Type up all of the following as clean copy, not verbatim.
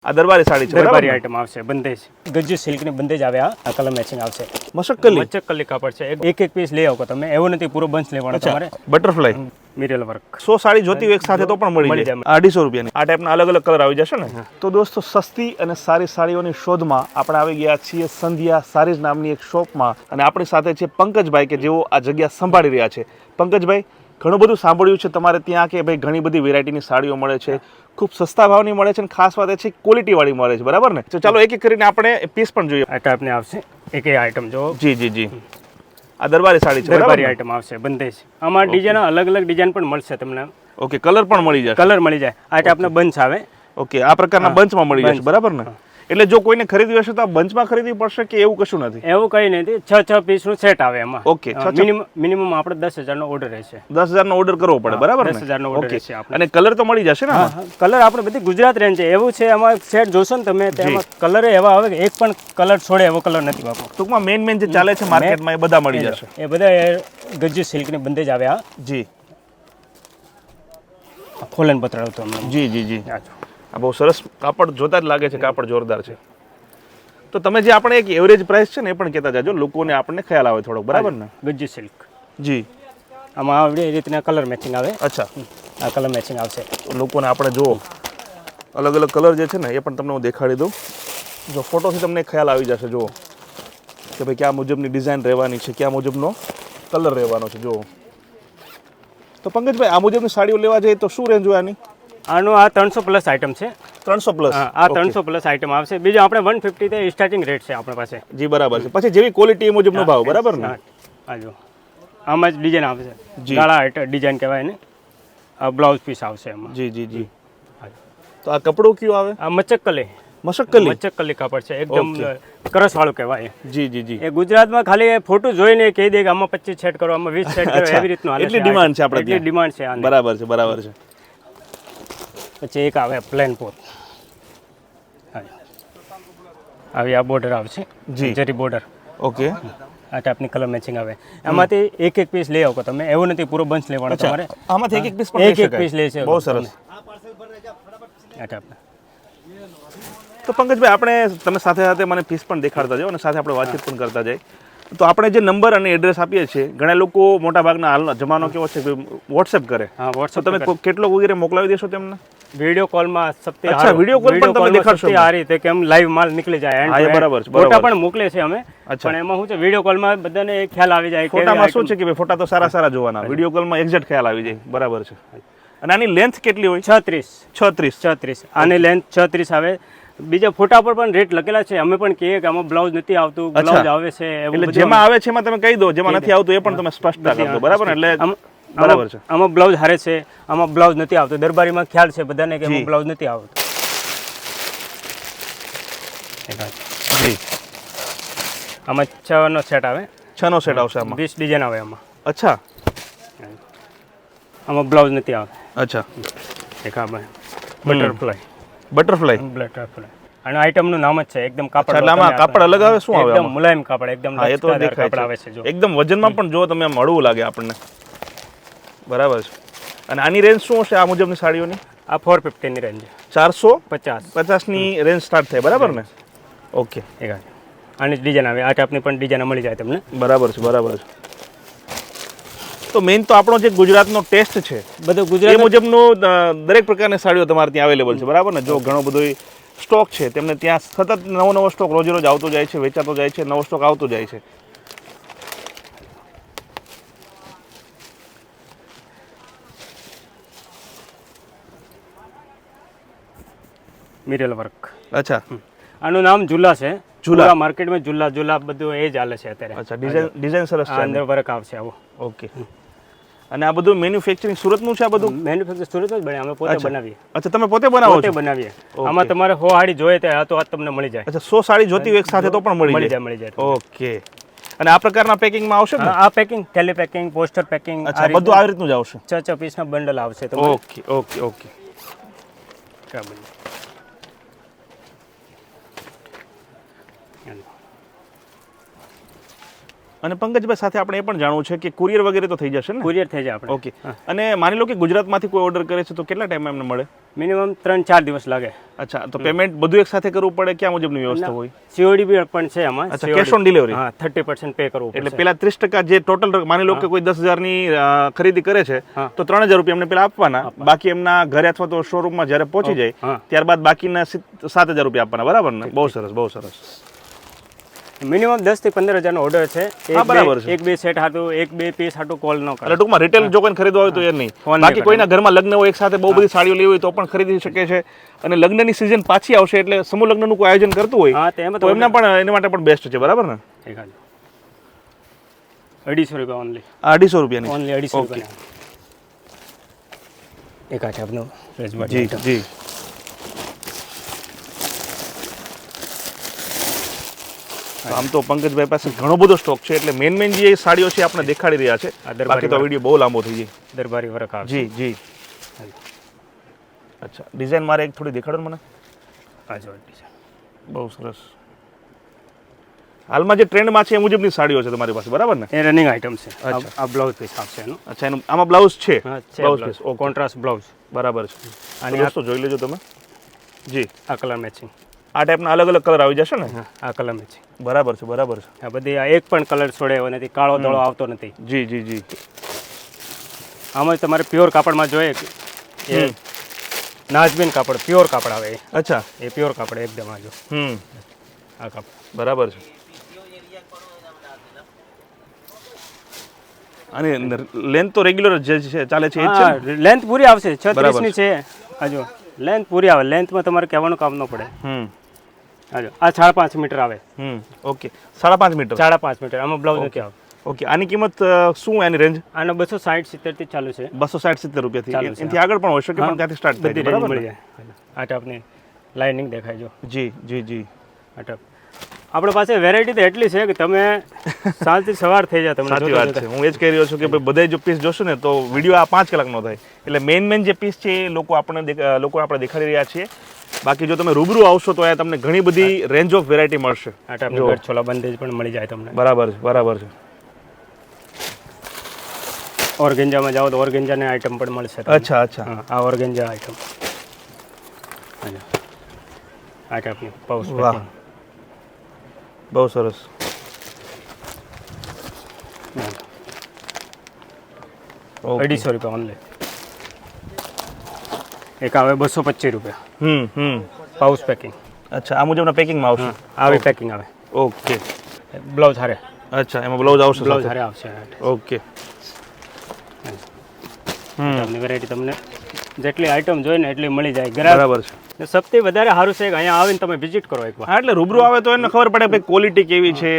આ દરબારી સાડી છે, દરબારી બરાબર ને? આઈટમ આવશે બંદેજ ગજ્જુ સિલ્ક ની બંદેજ આવે આ કલર મેચિંગ આવશે મશક્કલી મચકલી કાપડ છે એક એક પીસ લઈ આવો તમે એવું નથી પૂરો બંચ લેવાનો તમારે બટરફ્લાય મિરર વર્ક 100 સાડી જોતી હોય એક સાથે તો પણ મળી જાય 250 રૂપિયાની આ ટાઈપના અલગ અલગ કલર આવી જશે ને. તો દોસ્તો સસ્તી અને સારી સાડીઓની શોધમાં આપણે આવી ગયા છીએ સંધ્યા સારીઝ નામની એક શોપમાં અને આપણી સાથે છે પંકજભાઈ કે જેઓ આ જગ્યા સંભાળી રહ્યા છે. પંકજભાઈ, ઘણું બધું સાંભળ્યું છે તમારે ત્યાં કે ભાઈ ઘણી બધી વેરાયટીની સાડીઓ મળે છે, ખૂબ સસ્તા ભાવની મળે છે અને ખાસ વાત એ છે ક્વોલિટી વાળી મળે છે, બરાબર ને? તો ચાલો એક એક કરીને આપણે પીસ પણ જોઈએ. આ ટાઈપની આવશે એક આઈટમ જો જી જી જી આ દરબારી સાડી છે, દરબારી બરાબર? આઈટમ આવશે બંદેજ આમાં ડિઝાઇન અલગ અલગ ડિઝાઇન પણ મળશે તમને ઓકે, કલર પણ મળી જશે. કલર મળી જાય આ ટાઈપના બંચ આવે ઓકે, આ પ્રકારના બંચમાં મળી જશે, બરાબર ને? એટલે જો કોઈને ખરીદવી હશે તો આ બંચમાં ખરીદવી પડશે કે એવું કશું નથી? એવું કઈ નથી 6 પીસનું સેટ આવે એમાં ઓકે, મિનિમમ આપણે 10,000 નો ઓર્ડર રહેશે 10,000 નો ઓર્ડર કરવો પડે, બરાબર ને? 10,000 નો ઓર્ડર રહેશે આપણે અને કલર તો મળી જશે ને આમાં? કલર આપણે બધી ગુજરાત રેન્જ છે એવું છે એમાં સેટ જોશો ને તમે તેમાં કલર એવા આવે કે એક પણ કલર છોડે એવો કલર નથી બાપુ. ટૂંકમાં મેન જે ચાલે છે માર્કેટમાં એ બધા મળી જશે. એ બધા ગજ્જુ સિલ્ક ની બંદેજ આવે આ જી ખોલન બતાડો તો અમને જી જી જી આ જો. આ બહુ સરસ કાપડ જોતા જ લાગે છે, કાપડ જોરદાર છે. તો તમે જે આપણે એક એવરેજ પ્રાઇસ છે ને એ પણ કહેતા જાજો, લોકોને આપણને ખ્યાલ આવે થોડોક, બરાબર ને? ગજ્જુ સિલ્ક જી આમાં આવડે એ રીતના કલર મેચિંગ આવે અચ્છા, આ કલર મેચિંગ આવશે તો લોકોને આપણે જુઓ અલગ અલગ કલર જે છે ને એ પણ તમને હું દેખાડી દઉં. જો ફોટોથી તમને ખ્યાલ આવી જશે જુઓ કે ભાઈ કયા મુજબની ડિઝાઇન રહેવાની છે, કયા મુજબનો કલર રહેવાનો છે. જુઓ તો પંકજભાઈ, આ મુજબની સાડીઓ લેવા જઈએ તો શું રેન્જ હોય આની? આનું આ 300 પ્લસ આઈટમ છે 300 પ્લસ? આ 300 પ્લસ આઈટમ આવશે બીજું આપણે 150 થી સ્ટાર્ટિંગ રેટ છે આપણી પાસે. જી બરાબર છે. પછી જેવી ક્વોલિટી એ મુજબનો ભાવ, બરાબર ને? આ જો આમાં જ ડિઝાઇન આવશે ગાળા ડિઝાઇન કહેવાય ને આ બ્લાઉઝ પીસ આવશે એમાં. જી જી જી તો આ કપડું કયું આવે? આ મચકલી મશક્કલી કાપડ છે એકદમ કરસ વાળું કહેવાય. જી જી જી એ ગુજરાતમાં ખાલી ફોટો જોઈને કહી દે કે આમાં 25 સેટ કરો આમાં 20 સેટ કરો એવી રીતનું હાલે છે. એટલી ડિમાન્ડ છે આપણે એટલી ડિમાન્ડ છે આની. બરાબર છે, બરાબર છે. પછી એક આવે પ્લેન પોત આવી આ બોર્ડર આવશે જી જરી બોર્ડર ઓકે, આ ટાઈપની કલર મેચિંગ આવે એમાંથી એક એક પીસ લઈ આવો તમે એવું નથી પૂરો બંચ લેવાનો તમારે આમાંથી એક એક પીસ પણ એક પીસ લઈ છે બહુ સરસ. આ ટાઈપના તો પંકજભાઈ, આપણે તમે સાથે સાથે મને પીસ પણ દેખાડતા જાઓ અને સાથે આપણે વાતચીત પણ કરતા જાય. તો આપણે જે નંબર અને એડ્રેસ આપીએ છીએ, ઘણા લોકો મોટા ભાગના હાલનો જમાનો કેવો છે કે વોટ્સએપ કરે. હા તો વોટ્સઅપ તમે કેટલો વગેરે મોકલાવી દેશો તેમને? વિડિયો કોલમાં સબથી અચ્છા, વિડિયો કોલ પણ તમે દેખાડશો? આ રીતે કેમ લાઈવ માલ નીકળી જાય હા, એ બરાબર છે, ફોટા પણ મોકલે છે અમે અચ્છા. પણ એમાં શું છે વિડિયો કોલમાં બધાને ખ્યાલ આવી જાય કે ફોટામાં શું છે કે ભાઈ ફોટા તો સારા સારા જોવાના, વિડીયો કોલમાં એક્ઝેક્ટ ખ્યાલ આવી જાય, બરાબર છે. અને આની લેન્થ કેટલી હોય? 36 આની લેન્થ 36 આવે. બીજા ફોટા પર પણ રેટ લખેલા છે અમે પણ કહીએ કે આમાં બ્લાઉઝ નથી આવતું, બ્લાઉઝ આવે છે એવું એટલે બધું. જેમાં આવે છે એમાં તમે કહી દો, જેમાં નથી આવતું એ પણ તમે સ્પષ્ટતા કરી દો, બરાબર ને? એટલે બરાબર છે. આમાં બ્લાઉઝ હારે છે, આમાં બ્લાઉઝ નથી આવતું. દરબારીમાં ખ્યાલ છે બધાને કે આમાં બ્લાઉઝ નથી આવતું. જી આમાં 6 નો સેટ આવે, 6 નો સેટ આવશે આમાં? 20 ડિઝાઇન આવે આમાં. અચ્છા આમાં બ્લાઉઝ નથી આવતું. અચ્છા, એક આ બટરફ્લાય અને આઈટમનું નામ જ છે એકદમ કાપડ. એટલે આમાં કાપડ અલગ આવે? શું આવે? એકદમ મુલાયમ કાપડ, એકદમ હા, એ તો લચકદાર દેખાય કાપડ આવે છે. છે જો એકદમ વજનમાં પણ જો તમે આમ હળવું લાગે આપણને, બરાબર છે. અને આની રેન્જ શું હશે આ મુજબની સાડીઓની? આ 450 ની રેન્જ 450 ની રેન્જ સ્ટાર્ટ થાય, બરાબર ને? ઓકે, એક આની ડિઝાઇન આવે આ ટાઈપની પણ ડિઝાઇન મળી જાય તમને. બરાબર છે, બરાબર છે. તો મેઇન તો આપણો જે ગુજરાતનો ટેસ્ટ છે બધું એ ગુજરાત મુજબનું દરેક પ્રકારની સાડીઓ તમારે ત્યાં અવેલેબલ છે, બરાબર ને? જો ઘણો બધો સ્ટોક છે તેમને ત્યાં સતત નવો સ્ટોક રોજે રોજ આવતો જાય છે, વેચાતો જાય છે, નવો સ્ટોક આવતો જાય છે. Mirror work. અચ્છા, આનું નામ ઝુલા છે. ઝુલા? ઝુલા માર્કેટમાં ઝુલા બધું એ જ હાલે છે અત્યારે. અચ્છા, ડિઝાઇન સરસ આ છે. અંદર વર્ક આવશે આવો. ઓકે. અને આ બધું મેન્યુફેક્ચરિંગ સુરતનું છે? આ બધું મેન્યુફેક્ચર સુરત જ બને, અમે પોતે બનાવીએ. અચ્છા, તમે પોતે બનાવો પોતે છો? બનાવીએ. આમાં તમારે 100 સાડી જોઈએ તો આ તો તમને મળી જાય. અચ્છા, 100 સાડી જોતી હોય એક સાથે તો પણ મળી જાય? મળી જાય. ઓકે. અને આ પ્રકારના પેકિંગમાં આવશે ને? આ packing, Tally packing, poster packing, અચ્છા, બધું આવી રીતનું જ આવશે? 6 પીસના બંડલ આવશે તમને. Okay okay okay. અને પંકજભાઈ સાથે આપણે એ પણ જાણવું છે કે કુરિયર વગેરે તો થઈ જશે ને? કુરિયર થઈ જાય આપણે. ઓકે. અને માની લો કે ગુજરાતમાંથી કોઈ ઓર્ડર કરે છે તો કેટલા ટાઈમમાં એમને મળે? મિનિમમ 3-4 દિવસ લાગે. અચ્છા, તો પેમેન્ટ બધું એક સાથે કરવું પડે? ક્યાં મુજબની વ્યવસ્થા હોય? COD બી પણ છે આમાં. અચ્છા, કેશ ઓન ડિલિવરી? હા, 30% પે કરવું પડે. એટલે પેલા 30% જે ટોટલ માની લો કે કોઈ 10,000ની ખરીદી કરે છે તો 3,000 રૂપિયા એમને પેલા આપવાના, બાકી એમના ઘરે અથવા તો શોરૂમમાં જ્યારે પહોંચી જાય ત્યારબાદ બાકીના 7,000 રૂપિયા આપવાના, બરાબર ને? બહુ સરસ, બહુ સરસ. મિનિમમ 10 થી 15,000 ઓર્ડર છે. બરાબર છે. એક બે સેટ હાટું, એક બે પીસ હાટું કોલ ન કરે. એટલે ટૂંકમાં રિટેલ જો કોઈ ખરીદવા હોય તો એ નહીં, બાકી કોઈના ઘરમાં લગ્ન હોય એક સાથે બહુ બધી સાડીઓ લેવી હોય તો પણ ખરીદી શકે છે. અને લગ્નની સિઝન પાછી આવશે એટલે સમૂહ લગ્નનું કોઈ આયોજન કરતું હોય તો એમના પણ એના માટે પણ બેસ્ટ છે, બરાબર ને? 250 રૂપિયા ઓનલી. 250 રૂપિયાની ઓનલી 250 રૂપિયા. એક આ આપનો જી જી. આમ તો પંકજભાઈ પાસે ઘણો બધો સ્ટોક છે, એટલે મેન જે સાડીઓ છે આપણે દેખાડી રહ્યા છે, બાકી તો વિડીયો બહુ લાંબો થઈ જાય. દરબારી વર્ક આવે. જી જી. અચ્છા, ડિઝાઇન મારે એક થોડી દેખાડો મને. આ જો ડિઝાઇન બહુ સરસ. હાલમાં જે ટ્રેન્ડમાં છે એ મુજબની સાડીઓ છે તમારી પાસે, બરાબર ને? એ રનિંગ આઇટમ છે. આ બ્લાઉઝ પીસ આવશે એનું. અચ્છા, એનું આમાં બ્લાઉઝ છે? Blouse piece contrast blouse. બરાબર છે. અને દોસ્તો જોઈ લેજો તમે. જી. આ કલર મેચિંગ. આ ટાઈપના અલગ અલગ કલર આવી જશે ને? આ કલર મેચિંગ. બરાબર છે, બરાબર છે. આ બધી આ એક પણ કલર છોડે એવો નથી, કાળો ધોળો આવતો નથી. જી જી જી. આમાં તમારે પ્યોર કાપડમાં જોઈએ એ નાજબીન કાપડ, પ્યોર કાપડ આવે. અચ્છા, એ પ્યોર કાપડ એકદમ આજો. આ કાપડ બરાબર છે. અને લેન્થ તો રેગ્યુલર જે છે ચાલે છે એ જ છે? લેન્થ પૂરી આવશે, 36 ની છે. આજો લેન્થ પૂરી આવે, લેન્થમાં તમારે કહેવાનું કામ ન પડે. આજો આ 5.5 મીટર આવે. Okay, 5.5 metre. 5.5 મીટર. આમાં બ્લાઉઝ નથી આવે. ઓકે, આની કિંમત શું એની રેન્જ? આનો 260-70 થી ચાલુ છે. 260-70 રૂપિયાથી. એનાથી આગળ પણ હોઈ શકે પણ ત્યાંથી સ્ટાર્ટ થાય છે, બરાબર મળી જાય. આ ટાપની લાઇનિંગ દેખાય જો. જી જી જી. આ ટાપ આપણી પાસે વેરાયટી તો એટલી છે કે તમે સાંજથી સવાર થઈ જાય તમને. સાચી વાત છે. હું એ જ કહી રહ્યો છું કે ભાઈ બધા જો પીસ જોશો ને તો વિડીયો આ 5 કલાકનો થાય. એટલે મેન જે પીસ છે એ લોકો આપણે દેખાડી રહ્યા છીએ. બાકી જો તમે રૂબરૂ આવશો તો અહીંયા તમને ઘણી બધી રેન્જ ઓફ વેરાયટી મળશે. આ ટાઈપની ગઢચોલા બંદેજ પણ મળી જાય તમને. બરાબર છે, બરાબર છે. ઓર્ગેન્જામાં જાઓ તો ઓર્ગેન્જાની આઈટમ પણ મળશે. અચ્છા અચ્છા. આ ઓર્ગેન્જા આઈટમ. આ ટાઈપની પાઉચ. વાહ, બહુ સરસ. ₹250 રૂપિયા ઓનલી. એક આવે 225 રૂપિયા. Pouch packing. અચ્છા, આ મુજબના પેકિંગમાં આવશે? આવી પેકિંગ આવે. ઓકે. બ્લાઉઝ હારે. અચ્છા, એમાં બ્લાઉઝ આવશે? બ્લાઉઝ હારે આવશે. ઓકે. તમને વેરાયટી તમને જેટલી આઈટમ જોઈએ ને એટલી મળી જાય. બરાબર છે. સૌથી વધારે સારું છે કે અહીંયા આવીને તમે વિઝિટ કરો એકવાર. હા, એટલે રૂબરૂ આવે તો એને ખબર પડે ભાઈ ક્વોલિટી કેવી છે,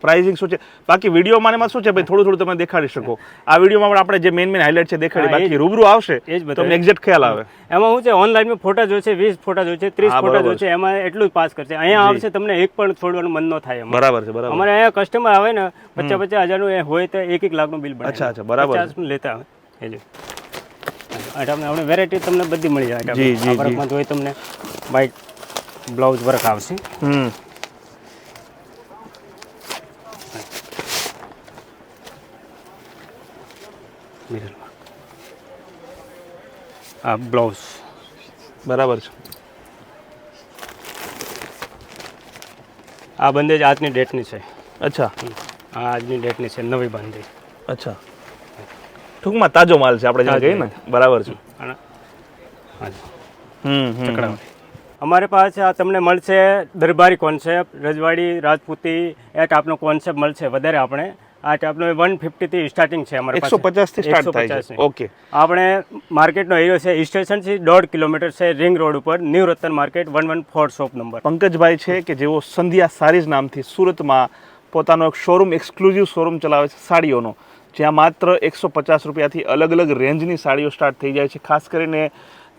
પ્રાઇસિંગ શું છે. બાકી વિડીયોમાં એમાં શું છે ભાઈ થોડું તમે દેખાડી શકો. આ વિડીયોમાં પણ આપણે જે મેન હાઇલાઇટ છે દેખાડી, બાકી રૂબરૂ આવશે તો તમને એક્ઝેક્ટ ખ્યાલ આવે. એમાં શું છે, ઓનલાઈનમાં ફોટા જોઈશે, 20 ફોટા જોઈશે, 30 ફોટા જોઈશે, એમાં એટલું જ પાસ કરશે. અહીંયા આવશે તમને એક પણ છોડવાનું મન ન થાય. બરાબર છે, બરાબર. અમારે અહીંયા કસ્ટમર આવે ને 50-50 હજારનું હોય તો 1-1 લાખનું બિલ બને. અચ્છા અચ્છા, બરાબર. 50 લેતા આવે. એ જો આપણે વેરાયટી તમને બધી મળી જાય. જી જી વર્કમાં જોઈએ તમને વ્હાઈટ બ્લાઉઝ વર્ક આવશે. આ બ્લાઉઝ બરાબર છે. આ બંદેજ આજની ડેટની છે. અચ્છા, આ આજની ડેટની છે, નવી બંદેજ. અચ્છા, ટૂંકમાં તાજો માલ છે આપણે જેમ કહીએ ને. બરાબર છે. અમારી પાસે આ તમને મળશે દરબારી કોન્સેપ્ટ, રજવાડી, રાજપૂતી એ ટાઈપનો કોન્સેપ્ટ મળશે વધારે. આપણે આ ટાઈપનો 150 થી સ્ટાર્ટિંગ છે અમારી પાસે. 150 થી સ્ટાર્ટ થાય છે. ઓકે. આપણે માર્કેટનો એરિયો છે સ્ટેશનથી 1.5 કિલોમીટર છે, રિંગ રોડ ઉપર, new Ratan market, 114 shop number. Pankajbhai છે કે જેઓ સંધ્યા સારીઝ નામથી સુરતમાં પોતાનો એક શોરૂમ, એક્સક્લુઝિવ શોરૂમ ચલાવે છે સાડીઓનો, જ્યાં માત્ર 150 રૂપિયાથી અલગ અલગ રેન્જની સાડીઓ સ્ટાર્ટ થઈ જાય છે. ખાસ કરીને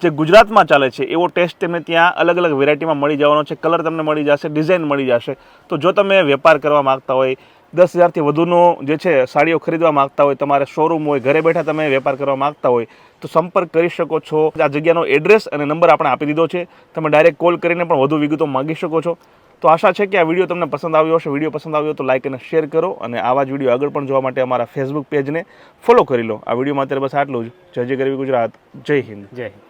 જે ગુજરાતમાં ચાલે છે એવો ટેસ્ટ તમને ત્યાં અલગ અલગ વેરાયટીમાં મળી જવાનો છે. કલર તમને મળી જશે, ડિઝાઇન મળી જશે. તો જો તમે વેપાર કરવા માગતા હોય, 10,000થી વધુનો જે છે સાડીઓ ખરીદવા માગતા હોય, તમારે શોરૂમ હોય, ઘરે બેઠા તમે વેપાર કરવા માગતા હોય તો સંપર્ક કરી શકો છો. આ જગ્યાનો એડ્રેસ અને નંબર આપણે આપી દીધો છે. તમે ડાયરેક્ટ કોલ કરીને પણ વધુ વિગતો માગી શકો છો. તો આશા છે કે આ વિડીયો તમને પસંદ આવ્યો હશે. વિડીયો પસંદ આવ્યો તો લાઇક અને શેર કરો, અને આવા જ વિડીયો આગળ પણ જોવા માટે અમારા ફેસબુક પેજને ફોલો કરી લો. આ વિડીયોમાં અત્યારે બસ આટલું જ. જય જય ગરવી ગુજરાત. જય હિન્દ. જય હિન્દ.